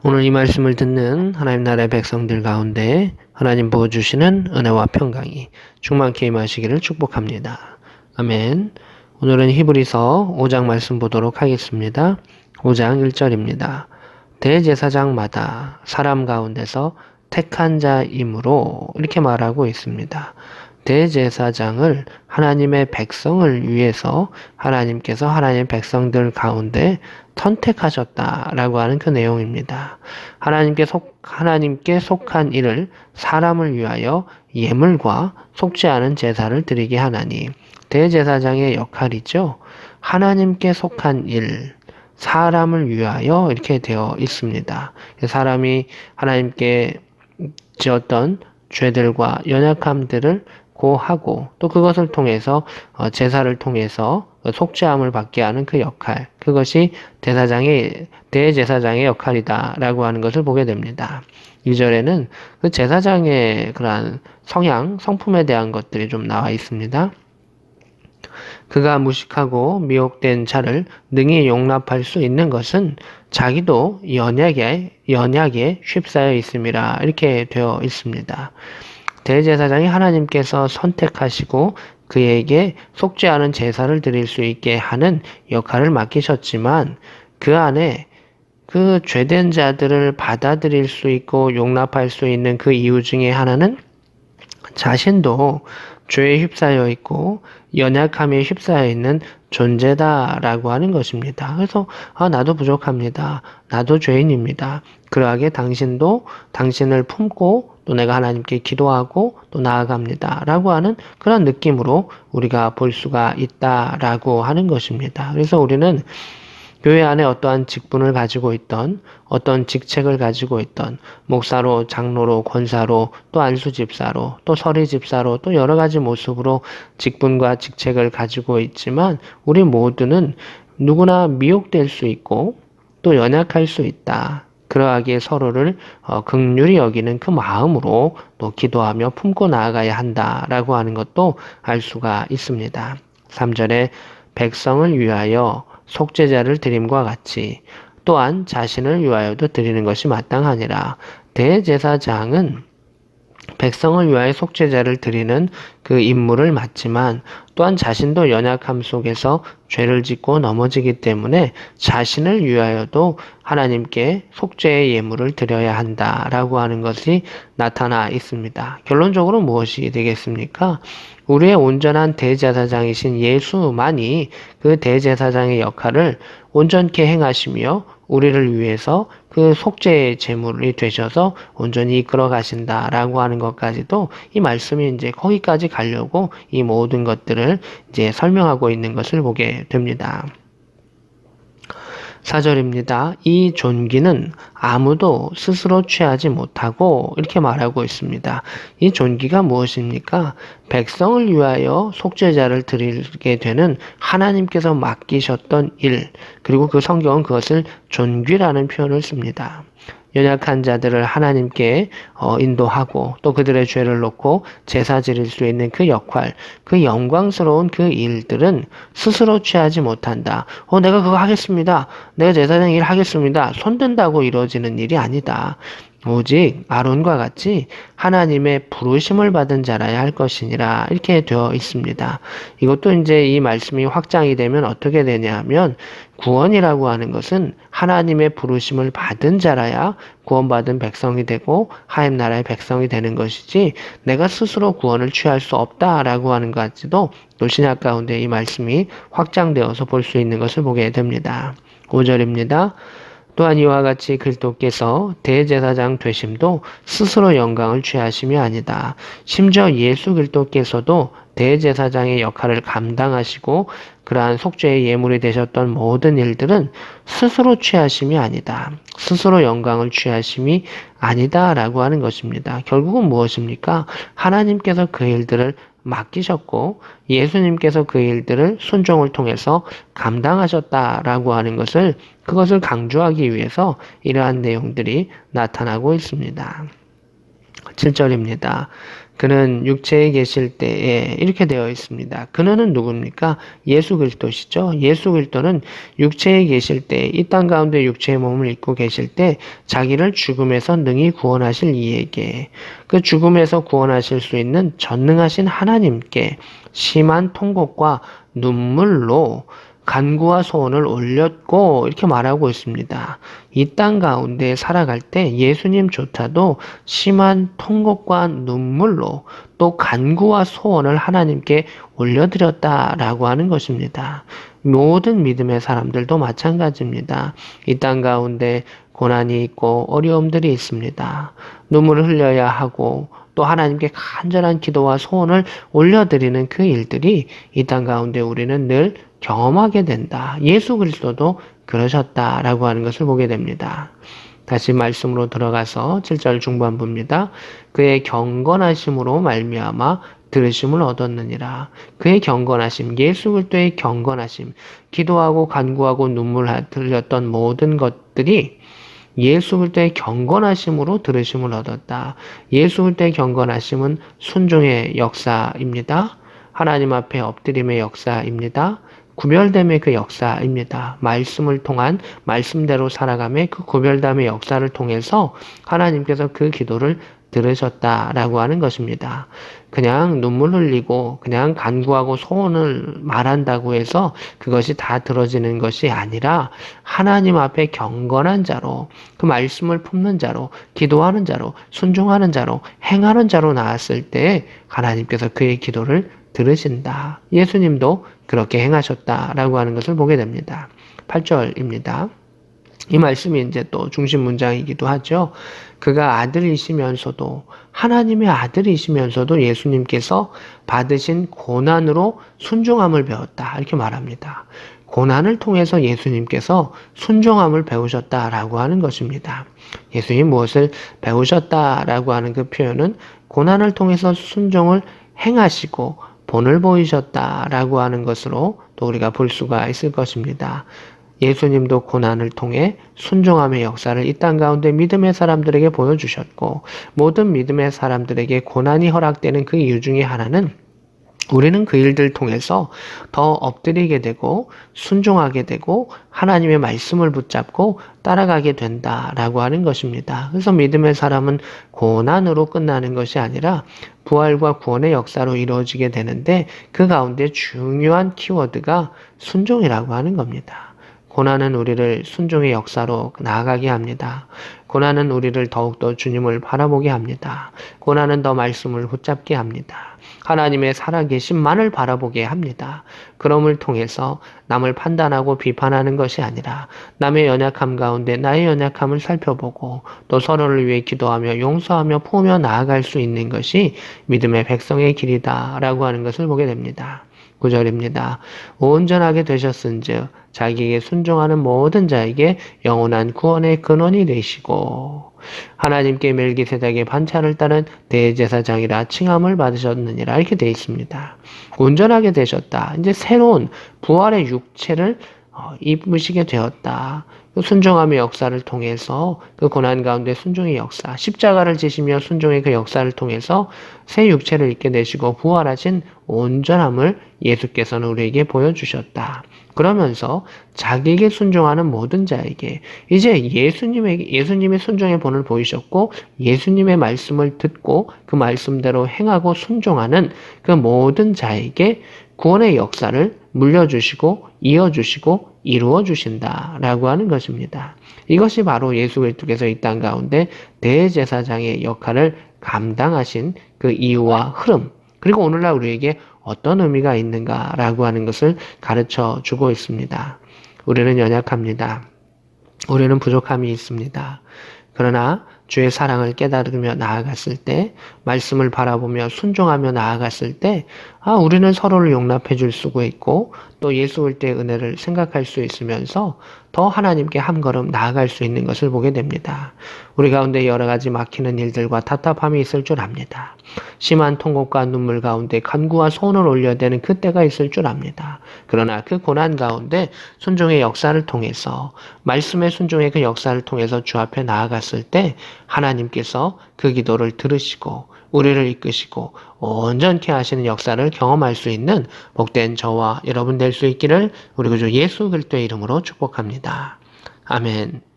오늘 이 말씀을 듣는 하나님 나라의 백성들 가운데 하나님 부어주시는 은혜와 평강이 충만케 임하시기를 축복합니다. 아멘. 오늘은 히브리서 5장 말씀 보도록 하겠습니다. 5장 1절입니다. 대제사장마다 사람 가운데서 택한 자이므로 이렇게 말하고 있습니다. 대제사장을 하나님의 백성을 위해서 하나님께서 하나님의 백성들 가운데 선택하셨다라고 하는 그 내용입니다. 하나님께 속한 이를 사람을 위하여 예물과 속지 않은 제사를 드리게 하나니 대제사장의 역할이죠. 하나님께 속한 일, 사람을 위하여 이렇게 되어 있습니다. 사람이 하나님께 지었던 죄들과 연약함들을 고하고 또 그것을 통해서 제사를 통해서 속죄함을 받게 하는 그 역할, 그것이 대제사장의 역할이다라고 하는 것을 보게 됩니다. 2절에는 그 제사장의 그러한 성품에 대한 것들이 좀 나와 있습니다. 그가 무식하고 미혹된 자를 능히 용납할 수 있는 것은 자기도 연약에 휩싸여 있음이라 이렇게 되어 있습니다. 대제사장이 하나님께서 선택하시고 그에게 속지 않은 제사를 드릴 수 있게 하는 역할을 맡기셨지만 그 안에 그 죄된 자들을 받아들일 수 있고 용납할 수 있는 그 이유 중에 하나는 자신도 죄에 휩싸여 있고 연약함에 휩싸여 있는 존재다라고 하는 것입니다. 그래서 나도 부족합니다. 나도 죄인입니다. 그러하게 당신도 당신을 품고 또 내가 하나님께 기도하고 또 나아갑니다. 라고 하는 그런 느낌으로 우리가 볼 수가 있다라고 하는 것입니다. 그래서 우리는 교회 안에 어떠한 직분을 가지고 있던 어떤 직책을 가지고 있던 목사로, 장로로, 권사로, 또 안수집사로, 또 서리집사로, 또 여러 가지 모습으로 직분과 직책을 가지고 있지만 우리 모두는 누구나 미혹될 수 있고 또 연약할 수 있다. 그러하기에 서로를 긍휼히 여기는 그 마음으로 또 기도하며 품고 나아가야 한다라고 하는 것도 알 수가 있습니다. 3절에 백성을 위하여 속죄자를 드림과 같이 또한 자신을 위하여도 드리는 것이 마땅하니라. 대제사장은 백성을 위하여 속죄자를 드리는 그 임무를 맡지만 또한 자신도 연약함 속에서 죄를 짓고 넘어지기 때문에 자신을 위하여도 하나님께 속죄의 예물을 드려야 한다라고 하는 것이 나타나 있습니다. 결론적으로 무엇이 되겠습니까? 우리의 온전한 대제사장이신 예수만이 그 대제사장의 역할을 온전케 행하시며 우리를 위해서 그 속죄의 제물이 되셔서 온전히 이끌어 가신다라고 하는 것까지도 이 말씀이 이제 거기까지 가려고 이 모든 것들을 이제 설명하고 있는 것을 보게 됩니다. 4절입니다. 이 존귀는 아무도 스스로 취하지 못하고 이렇게 말하고 있습니다. 이 존귀가 무엇입니까? 백성을 위하여 속죄자를 드리게 되는 하나님께서 맡기셨던 일, 그리고 그 성경은 그것을 존귀라는 표현을 씁니다. 연약한 자들을 하나님께 인도하고 또 그들의 죄를 놓고 제사 드릴 수 있는 그 역할, 그 영광스러운 그 일들은 스스로 취하지 못한다. 내가 그거 하겠습니다. 내가 제사장 일 하겠습니다. 손든다고 이루어지는 일이 아니다. 오직 아론과 같이 하나님의 부르심을 받은 자라야 할 것이니라 이렇게 되어 있습니다. 이것도 이제 이 말씀이 확장이 되면 어떻게 되냐 하면 구원이라고 하는 것은 하나님의 부르심을 받은 자라야 구원받은 백성이 되고 하나님 나라의 백성이 되는 것이지 내가 스스로 구원을 취할 수 없다라고 하는 것까지도 또 신약 가운데 이 말씀이 확장되어서 볼 수 있는 것을 보게 됩니다. 5절입니다. 또한 이와 같이 그리스도께서 대제사장 되심도 스스로 영광을 취하심이 아니다. 심지어 예수 그리스도께서도 대제사장의 역할을 감당하시고 그러한 속죄의 예물이 되셨던 모든 일들은 스스로 취하심이 아니다. 스스로 영광을 취하심이 아니다라고 하는 것입니다. 결국은 무엇입니까? 하나님께서 그 일들을 맡기셨고 예수님께서 그 일들을 순종을 통해서 감당하셨다라고 하는 그것을 강조하기 위해서 이러한 내용들이 나타나고 있습니다. 7절입니다. 그는 육체에 계실 때에 이렇게 되어 있습니다. 그는 누굽니까? 예수 그리스도시죠. 예수 그리스도는 육체에 계실 때, 이 땅 가운데 육체의 몸을 입고 계실 때 자기를 죽음에서 능히 구원하실 이에게, 그 죽음에서 구원하실 수 있는 전능하신 하나님께 심한 통곡과 눈물로 간구와 소원을 올렸고, 이렇게 말하고 있습니다. 이 땅 가운데 살아갈 때 예수님조차도 심한 통곡과 눈물로 또 간구와 소원을 하나님께 올려드렸다라고 하는 것입니다. 모든 믿음의 사람들도 마찬가지입니다. 이 땅 가운데 고난이 있고 어려움들이 있습니다. 눈물을 흘려야 하고 또 하나님께 간절한 기도와 소원을 올려드리는 그 일들이 이 땅 가운데 우리는 늘 경험하게 된다. 예수 그리스도도 그러셨다라고 하는 것을 보게 됩니다. 다시 말씀으로 들어가서 7절 중반부입니다. 그의 경건하심으로 말미암아 들으심을 얻었느니라. 그의 경건하심, 예수 그리스도의 경건하심, 기도하고 간구하고 눈물 흘렸던 모든 것들이 예수 그리스도의 경건하심으로 들으심을 얻었다. 예수 그리스도의 경건하심은 순종의 역사입니다. 하나님 앞에 엎드림의 역사입니다. 구별됨의 그 역사입니다. 말씀을 통한 말씀대로 살아감의 그 구별됨의 역사를 통해서 하나님께서 그 기도를 들으셨다라고 하는 것입니다. 그냥 눈물 흘리고 그냥 간구하고 소원을 말한다고 해서 그것이 다 들어지는 것이 아니라 하나님 앞에 경건한 자로, 그 말씀을 품는 자로, 기도하는 자로, 순종하는 자로, 행하는 자로 나왔을 때 하나님께서 그의 기도를 들으신다. 예수님도 그렇게 행하셨다라고 하는 것을 보게 됩니다. 8절입니다. 이 말씀이 이제 또 중심 문장이기도 하죠. 그가 아들이시면서도, 하나님의 아들이시면서도 예수님께서 받으신 고난으로 순종함을 배웠다. 이렇게 말합니다. 고난을 통해서 예수님께서 순종함을 배우셨다라고 하는 것입니다. 예수님 무엇을 배우셨다라고 하는 그 표현은 고난을 통해서 순종을 행하시고 본을 보이셨다라고 하는 것으로 또 우리가 볼 수가 있을 것입니다. 예수님도 고난을 통해 순종함의 역사를 이 땅 가운데 믿음의 사람들에게 보여주셨고, 모든 믿음의 사람들에게 고난이 허락되는 그 이유 중에 하나는 우리는 그 일들 통해서 더 엎드리게 되고 순종하게 되고 하나님의 말씀을 붙잡고 따라가게 된다라고 하는 것입니다. 그래서 믿음의 사람은 고난으로 끝나는 것이 아니라 부활과 구원의 역사로 이루어지게 되는데 그 가운데 중요한 키워드가 순종이라고 하는 겁니다. 고난은 우리를 순종의 역사로 나아가게 합니다. 고난은 우리를 더욱더 주님을 바라보게 합니다. 고난은 더 말씀을 붙잡게 합니다. 하나님의 살아계심만을 바라보게 합니다. 그럼을 통해서 남을 판단하고 비판하는 것이 아니라 남의 연약함 가운데 나의 연약함을 살펴보고 또 서로를 위해 기도하며 용서하며 품으며 나아갈 수 있는 것이 믿음의 백성의 길이다라고 하는 것을 보게 됩니다. 9절입니다. 온전하게 되셨은즉 자기에게 순종하는 모든 자에게 영원한 구원의 근원이 되시고 하나님께 멜기세덱의 반차를 따른 대제사장이라 칭함을 받으셨느니라 이렇게 되어 있습니다. 온전하게 되셨다. 이제 새로운 부활의 육체를 입으시게 되었다. 순종함의 역사를 통해서 그 고난 가운데 순종의 역사, 십자가를 지시며 순종의 그 역사를 통해서 새 육체를 입게 되시고 부활하신 온전함을 예수께서는 우리에게 보여주셨다. 그러면서 자기에게 순종하는 모든 자에게 이제 예수님의 순종의 본을 보이셨고 예수님의 말씀을 듣고 그 말씀대로 행하고 순종하는 그 모든 자에게 구원의 역사를 물려주시고 이어주시고 이루어주신다라고 하는 것입니다. 이것이 바로 예수 그리스도께서 이 땅 가운데 대제사장의 역할을 감당하신 그 이유와 흐름, 그리고 오늘날 우리에게 어떤 의미가 있는가라고 하는 것을 가르쳐 주고 있습니다. 우리는 연약합니다. 우리는 부족함이 있습니다. 그러나 주의 사랑을 깨달으며 나아갔을 때, 말씀을 바라보며 순종하며 나아갔을 때, 우리는 서로를 용납해 줄 수 있고, 또 예수 그리스도의 은혜를 생각할 수 있으면서 더 하나님께 한 걸음 나아갈 수 있는 것을 보게 됩니다. 우리 가운데 여러 가지 막히는 일들과 답답함이 있을 줄 압니다. 심한 통곡과 눈물 가운데 간구와 소원을 올려야 되는 그때가 있을 줄 압니다. 그러나 그 고난 가운데 순종의 역사를 통해서 말씀의 순종의 그 역사를 통해서 주 앞에 나아갔을 때 하나님께서 그 기도를 들으시고 우리를 이끄시고 온전케 하시는 역사를 경험할 수 있는 복된 저와 여러분 될 수 있기를 우리 구주 예수 그리스도의 이름으로 축복합니다. 아멘.